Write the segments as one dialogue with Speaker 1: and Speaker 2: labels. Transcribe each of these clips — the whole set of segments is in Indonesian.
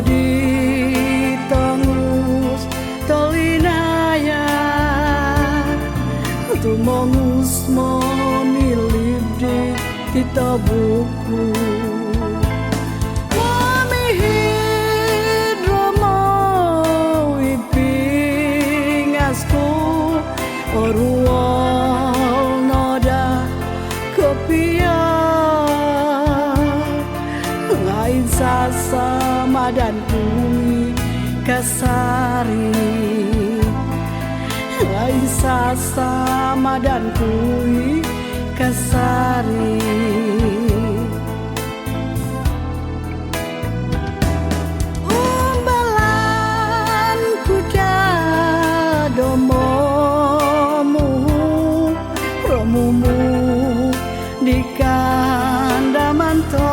Speaker 1: di tangus tolinaya tu mongus monilip di kita buku kami hidromo iping asku oruol noda kepia lain sasa madan kui kasari lain sasa madan kui kasari umbalan kuda domomu romumu di kandamanto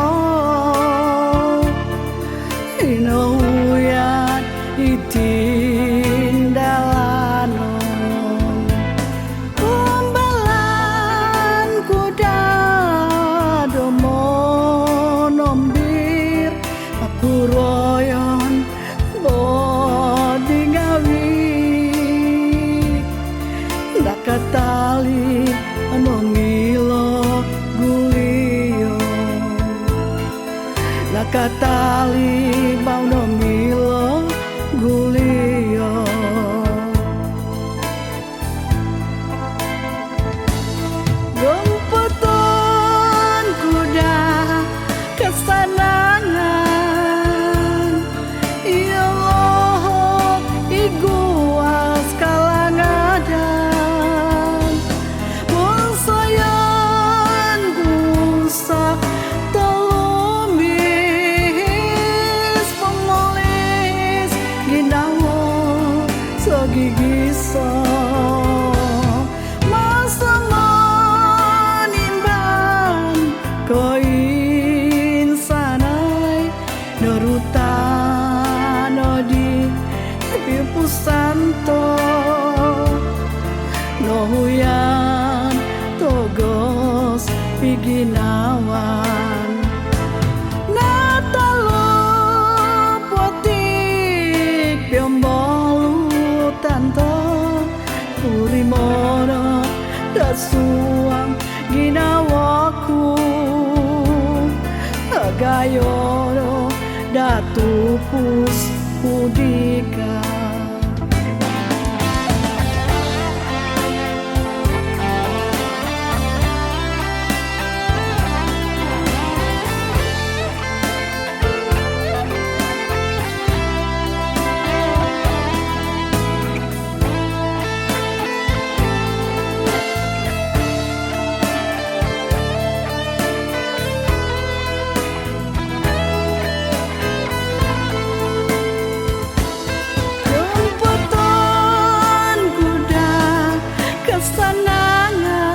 Speaker 1: inouyan itindalano umbalan kuda domonombir aku royon bodi ngawi dakatali anongilo gulio dakatali baunomilo gulio gompoton kuda kesanangan ya Allah iguas kalangadan monsoyan gusak tolomis pemolis ginawo sogigiso masa manimban koin sanai norutan odi pipusanto nohuyan togos piginawan natalo potik piombolu tanto urimono dasuang ginawaku agayono datupus pudika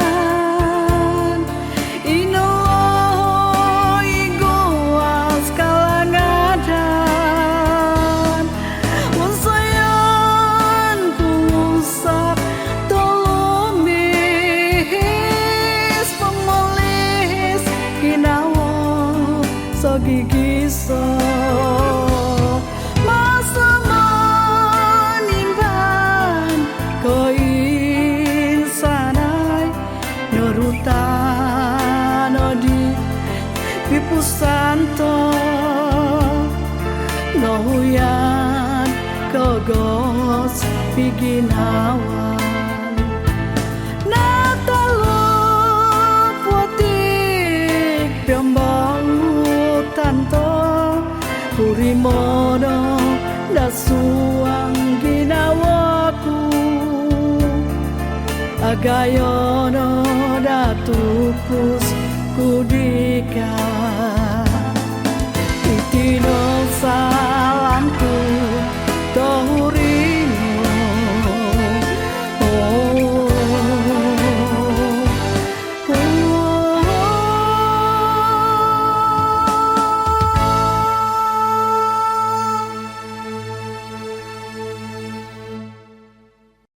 Speaker 1: kesanangan ino iguas kalangadan monsayan kusak tolomis pemolis ginawo sogigiso masa manimban koin sanai norutan odi pipusanto nohuyan kogos piginawan natalo potik piombolu tanto urimono dasuang ginawaku agayono datupus kudika